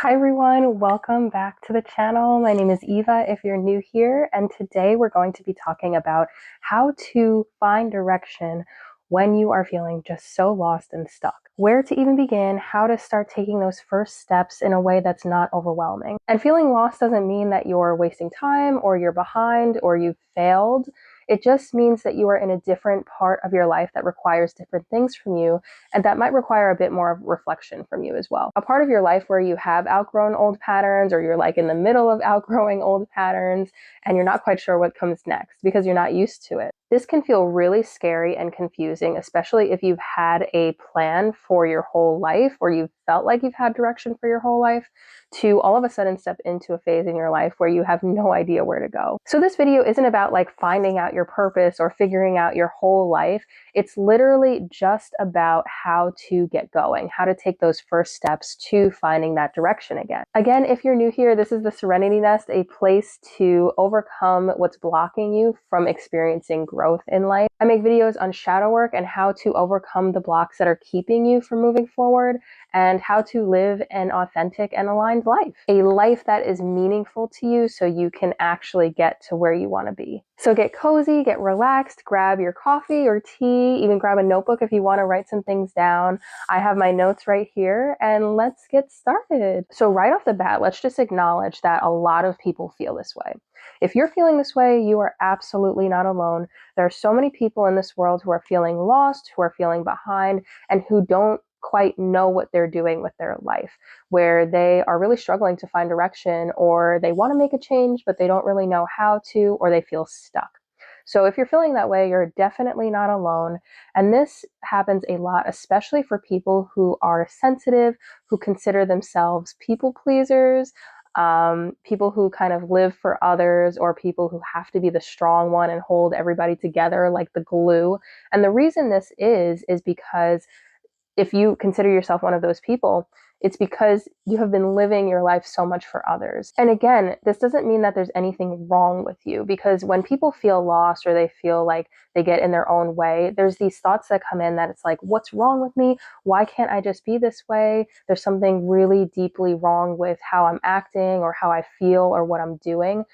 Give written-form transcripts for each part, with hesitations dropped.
Hi everyone, welcome back to the channel. My name is Eva if you're new here, and today we're going to be talking about how to find direction when you are feeling just so lost and stuck. Where to even begin, how to start taking those first steps in a way that's not overwhelming. And feeling lost doesn't mean that you're wasting time or you're behind or you've failed. It just means that you are in a different part of your life that requires different things from you, and that might require a bit more of reflection from you as well. A part of your life where you have outgrown old patterns, or you're like in the middle of outgrowing old patterns and you're not quite sure what comes next because you're not used to it. This can feel really scary and confusing, especially if you've had a plan for your whole life, or you've felt like you've had direction for your whole life, to all of a sudden step into a phase in your life where you have no idea where to go. So this video isn't about like finding out your purpose or figuring out your whole life. It's literally just about how to get going, how to take those first steps to finding that direction again. Again, if you're new here, this is the Serenity Nest, a place to overcome what's blocking you from experiencing growth in life. I make videos on shadow work and how to overcome the blocks that are keeping you from moving forward, and how to live an authentic and aligned life. A life that is meaningful to you so you can actually get to where you want to be. So get cozy, get relaxed, grab your coffee or tea, even grab a notebook if you want to write some things down. I have my notes right here, and let's get started. So right off the bat, let's just acknowledge that a lot of people feel this way. If you're feeling this way, you are absolutely not alone. There are so many people in this world who are feeling lost, who are feeling behind, and who don't quite know what they're doing with their life, where they are really struggling to find direction, or they want to make a change, but they don't really know how to, or they feel stuck. So if you're feeling that way, you're definitely not alone. And this happens a lot, especially for people who are sensitive, who consider themselves people pleasers, people who kind of live for others, or people who have to be the strong one and hold everybody together like the glue. And the reason this is because if you consider yourself one of those people, it's because you have been living your life so much for others. And again, this doesn't mean that there's anything wrong with you, because when people feel lost or they feel like they get in their own way, there's these thoughts that come in that it's like, what's wrong with me? Why can't I just be this way? There's something really deeply wrong with how I'm acting or how I feel or what I'm doing.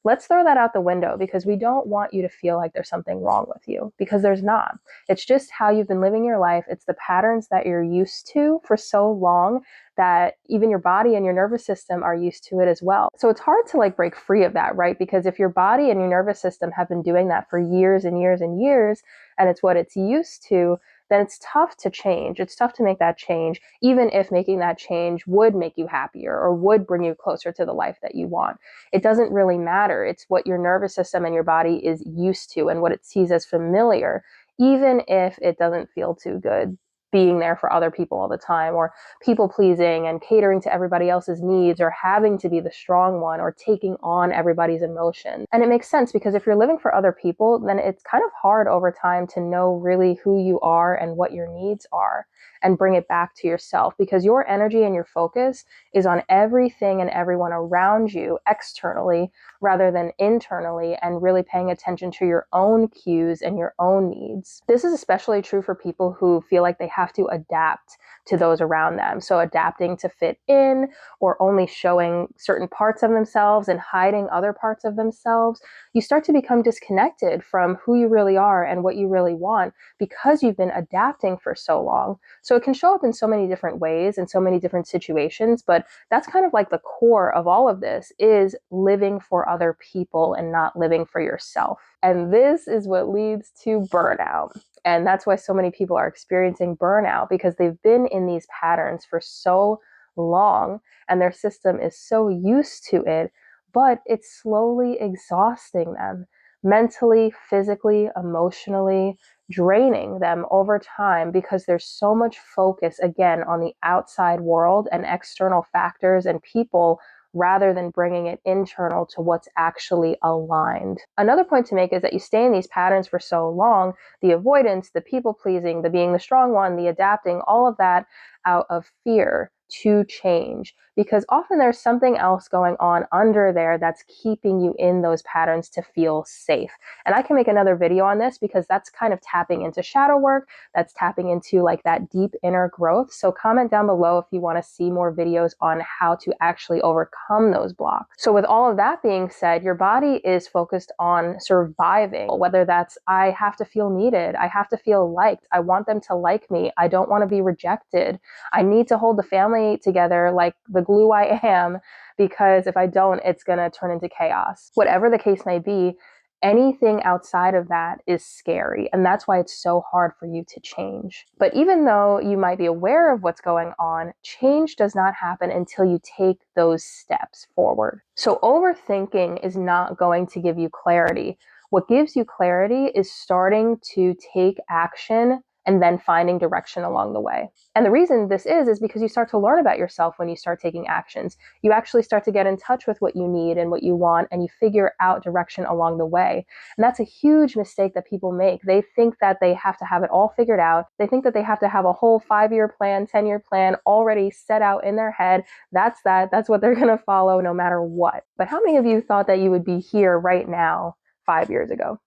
Let's throw that out the window, because we don't want you to feel like there's something wrong with you, because there's not. It's just how you've been living your life. It's the patterns that you're used to for so long that even your body and your nervous system are used to it as well. So it's hard to like break free of that, right? Because if your body and your nervous system have been doing that for years and years and years, and it's what it's used to, then it's tough to change. It's tough to make that change, even if making that change would make you happier or would bring you closer to the life that you want. It doesn't really matter. It's what your nervous system and your body is used to and what it sees as familiar, even if it doesn't feel too good being there for other people all the time, or people pleasing and catering to everybody else's needs, or having to be the strong one, or taking on everybody's emotions. And it makes sense, because if you're living for other people, then it's kind of hard over time to know really who you are and what your needs are, and bring it back to yourself, because your energy and your focus is on everything and everyone around you externally rather than internally, and really paying attention to your own cues and your own needs. This is especially true for people who feel like they have to adapt to those around them. So adapting to fit in, or only showing certain parts of themselves and hiding other parts of themselves. You start to become disconnected from who you really are and what you really want, because you've been adapting for so long. So it can show up in so many different ways and so many different situations, but that's kind of like the core of all of this, is living for other people and not living for yourself. And this is what leads to burnout. And that's why so many people are experiencing burnout, because they've been in these patterns for so long and their system is so used to it, but it's slowly exhausting them mentally, physically, emotionally, draining them over time, because there's so much focus again on the outside world and external factors and people, rather than bringing it internal to what's actually aligned. Another point to make is that you stay in these patterns for so long, the avoidance, the people pleasing, the being the strong one, the adapting, all of that out of fear to change, because often there's something else going on under there that's keeping you in those patterns to feel safe. And I can make another video on this because that's kind of tapping into shadow work, that's tapping into like that deep inner growth. So comment down below if you want to see more videos on how to actually overcome those blocks. So with all of that being said, your body is focused on surviving, whether that's I have to feel needed, I have to feel liked, I want them to like me, I don't want to be rejected, I need to hold the family together like the glue I am, because if I don't, it's going to turn into chaos. Whatever the case may be, anything outside of that is scary. And that's why it's so hard for you to change. But even though you might be aware of what's going on, change does not happen until you take those steps forward. So overthinking is not going to give you clarity. What gives you clarity is starting to take action and then finding direction along the way. And the reason this is because you start to learn about yourself when you start taking actions. You actually start to get in touch with what you need and what you want, and you figure out direction along the way. And that's a huge mistake that people make. They think that they have to have it all figured out. They think that they have to have a whole 5-year plan, 10-year plan already set out in their head. That's what they're gonna follow no matter what. But how many of you thought that you would be here right now 5 years ago?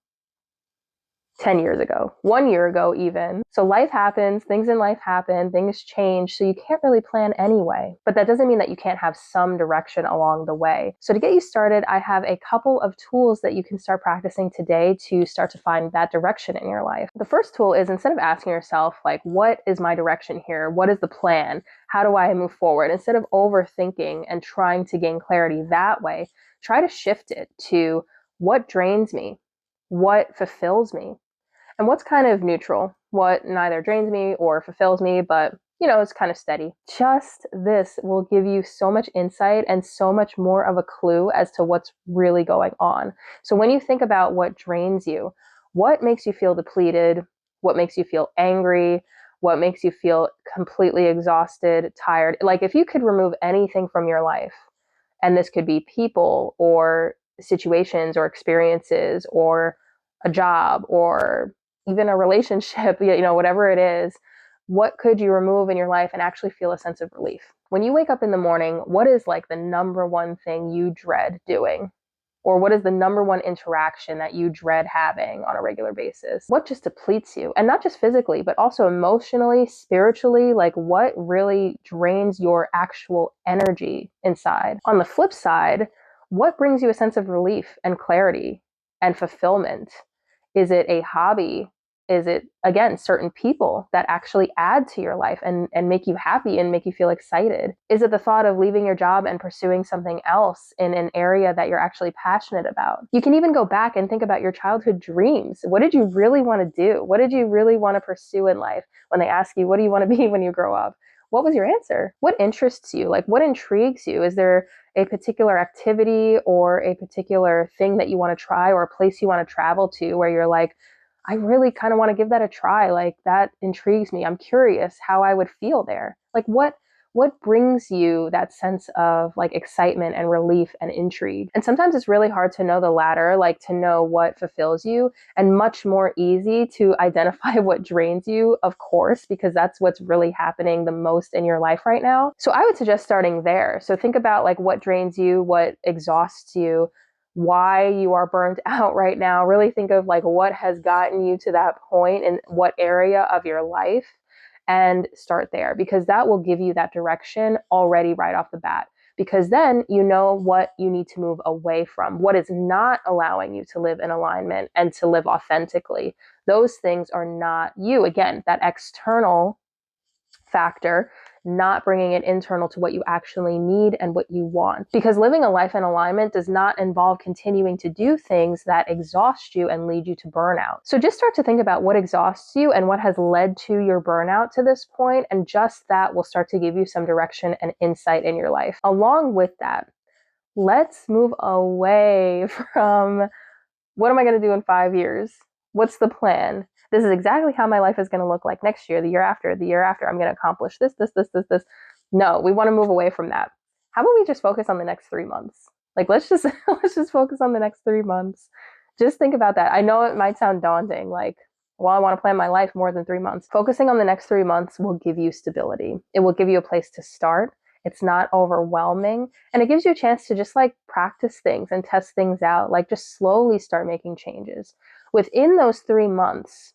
10 years ago, 1 year ago even. So life happens, things in life happen, things change, so you can't really plan anyway. But that doesn't mean that you can't have some direction along the way. So to get you started, I have a couple of tools that you can start practicing today to start to find that direction in your life. The first tool is, instead of asking yourself, like, what is my direction here? What is the plan? How do I move forward? Instead of overthinking and trying to gain clarity that way, try to shift it to what drains me, what fulfills me, and what's kind of neutral, what neither drains me or fulfills me, but it's kind of steady. Just this will give you so much insight and so much more of a clue as to what's really going on. So when you think about what drains you, what makes you feel depleted, what makes you feel angry, what makes you feel completely exhausted, tired, like if you could remove anything from your life, and this could be people or situations or experiences or a job or even a relationship, whatever it is, what could you remove in your life and actually feel a sense of relief? When you wake up in the morning, what is like the number one thing you dread doing? Or what is the number one interaction that you dread having on a regular basis? What just depletes you? And not just physically, but also emotionally, spiritually, like what really drains your actual energy inside? On the flip side, what brings you a sense of relief and clarity and fulfillment? Is it a hobby? Is it, again, certain people that actually add to your life and make you happy and make you feel excited? Is it the thought of leaving your job and pursuing something else in an area that you're actually passionate about? You can even go back and think about your childhood dreams. What did you really want to do? What did you really want to pursue in life? When they ask you, what do you want to be when you grow up? What was your answer? What interests you? Like, what intrigues you? Is there a particular activity or a particular thing that you want to try, or a place you want to travel to where you're like, I really kind of want to give that a try. Like, that intrigues me. I'm curious how I would feel there. Like, what brings you that sense of like excitement and relief and intrigue? And sometimes it's really hard to know the latter, like to know what fulfills you, and much more easy to identify what drains you, of course, because that's what's really happening the most in your life right now. So I would suggest starting there. So think about like what drains you, what exhausts you, why you are burnt out right now. Really think of like what has gotten you to that point and what area of your life, and start there, because that will give you that direction already right off the bat. Because then you know what you need to move away from, what is not allowing you to live in alignment and to live authentically. Those things are not you. Again, that external factor, not bringing it internal to what you actually need and what you want. Because living a life in alignment does not involve continuing to do things that exhaust you and lead you to burnout. So just start to think about what exhausts you and what has led to your burnout to this point, and just that will start to give you some direction and insight in your life. Along with that, let's move away from what am I going to do in 5 years? What's the plan? This is exactly how my life is going to look like next year, the year after, the year after. I'm going to accomplish this, this, this, this, this. No, we want to move away from that. How about we just focus on the next 3 months? Like, let's just focus on the next 3 months. Just think about that. I know it might sound daunting. Like, Well, I want to plan my life more than 3 months. Focusing on the next 3 months will give you stability. It will give you a place to start. It's not overwhelming. And it gives you a chance to just like practice things and test things out, like just slowly start making changes. Within those 3 months,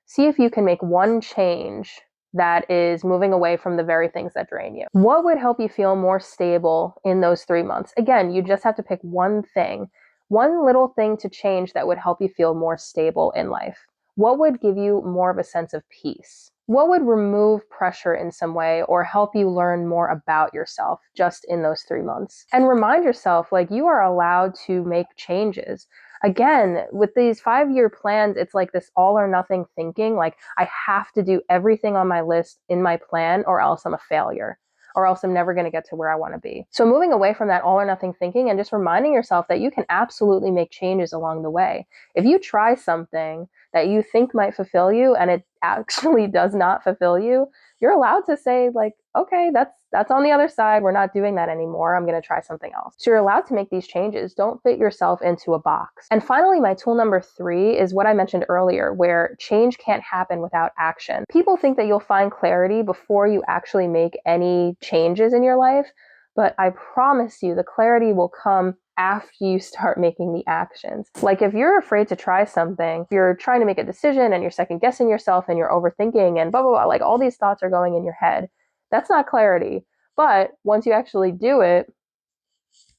see if you can make one change that is moving away from the very things that drain you. What would help you feel more stable in those 3 months? Again, you just have to pick one thing, one little thing to change that would help you feel more stable in life. What would give you more of a sense of peace? What would remove pressure in some way or help you learn more about yourself just in those 3 months? And remind yourself, like, you are allowed to make changes. Again, with these 5-year plans, it's like this all or nothing thinking. Like, I have to do everything on my list in my plan, or else I'm a failure, or else I'm never going to get to where I want to be. So, moving away from that all or nothing thinking and just reminding yourself that you can absolutely make changes along the way. If you try something that you think might fulfill you and it actually does not fulfill you, you're allowed to say, like, okay, that's on the other side. We're not doing that anymore. I'm going to try something else. So you're allowed to make these changes. Don't fit yourself into a box. And finally, my tool number 3 is what I mentioned earlier, where change can't happen without action. People think that you'll find clarity before you actually make any changes in your life, but I promise you the clarity will come after you start making the actions. Like, if you're afraid to try something, you're trying to make a decision and you're second guessing yourself and you're overthinking and blah, blah, blah, like all these thoughts are going in your head. That's not clarity. But once you actually do it,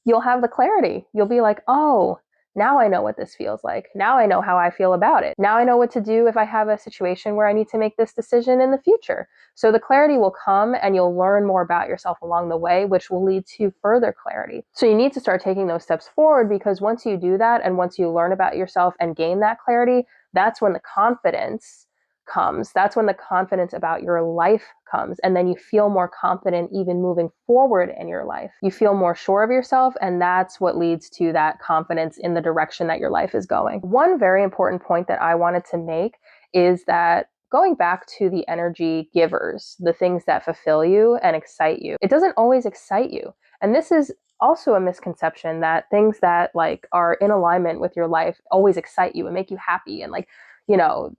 you'll have the clarity. You'll be like, oh, now I know what this feels like. Now I know how I feel about it. Now I know what to do if I have a situation where I need to make this decision in the future. So the clarity will come and you'll learn more about yourself along the way, which will lead to further clarity. So you need to start taking those steps forward, because once you do that and once you learn about yourself and gain that clarity, that's when the confidence comes. That's when the confidence about your life comes. And then you feel more confident even moving forward in your life. You feel more sure of yourself, and that's what leads to that confidence in the direction that your life is going. One very important point that I wanted to make is that going back to the energy givers, the things that fulfill you and excite you, it doesn't always excite you. And this is also a misconception, that things that like are in alignment with your life always excite you and make you happy and like,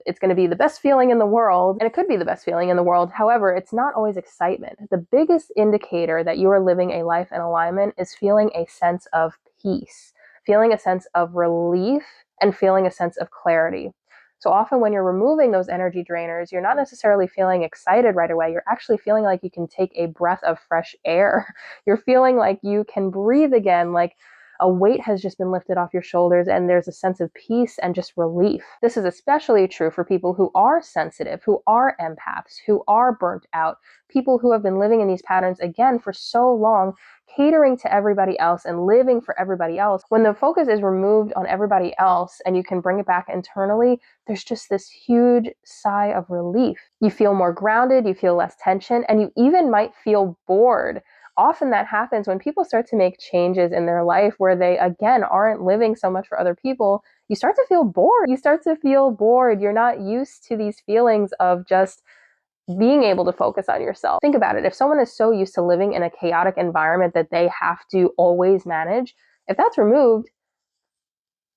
it's going to be the best feeling in the world, and it could be the best feeling in the world. However, it's not always excitement. The biggest indicator that you are living a life in alignment is feeling a sense of peace, feeling a sense of relief, and feeling a sense of clarity. So often when you're removing those energy drainers, you're not necessarily feeling excited right away. You're actually feeling like you can take a breath of fresh air. You're feeling like you can breathe again, like a weight has just been lifted off your shoulders, and there's a sense of peace and just relief. This is especially true for people who are sensitive, who are empaths, who are burnt out, people who have been living in these patterns again for so long, catering to everybody else and living for everybody else. When the focus is removed on everybody else and you can bring it back internally, there's just this huge sigh of relief. You feel more grounded, you feel less tension, and you even might feel bored. Often that happens when people start to make changes in their life where they, again, aren't living so much for other people. You start to feel bored. You start to feel bored. You're not used to these feelings of just being able to focus on yourself. Think about it. If someone is so used to living in a chaotic environment that they have to always manage, if that's removed,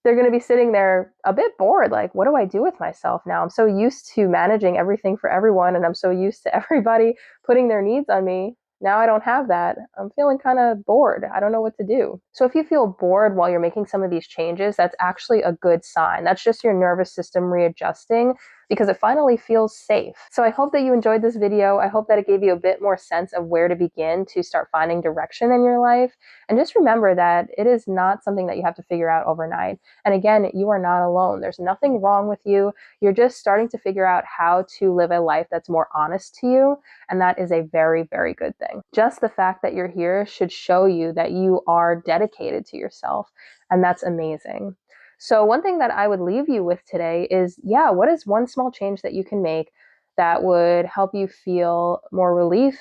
they're going to be sitting there a bit bored. Like, what do I do with myself now? I'm so used to managing everything for everyone, and I'm so used to everybody putting their needs on me. Now I don't have that. I'm feeling kind of bored. I don't know what to do. So if you feel bored while you're making some of these changes, that's actually a good sign. That's just your nervous system readjusting, because it finally feels safe. So I hope that you enjoyed this video. I hope that it gave you a bit more sense of where to begin to start finding direction in your life. And just remember that it is not something that you have to figure out overnight. And again, you are not alone. There's nothing wrong with you. You're just starting to figure out how to live a life that's more honest to you. And that is a very, very good thing. Just the fact that you're here should show you that you are dedicated to yourself. And that's amazing. So one thing that I would leave you with today is, what is one small change that you can make that would help you feel more relief,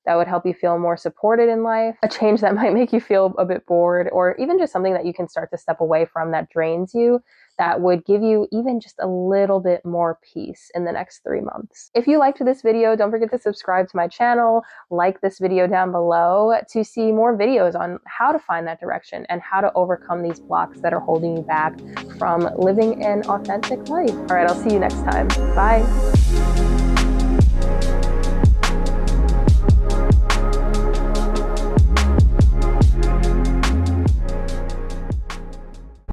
that would help you feel more supported in life, a change that might make you feel a bit bored, or even just something that you can start to step away from that drains you, that would give you even just a little bit more peace in the next 3 months. If you liked this video, don't forget to subscribe to my channel, like this video down below to see more videos on how to find that direction and how to overcome these blocks that are holding you back from living an authentic life. All right, I'll see you next time. Bye.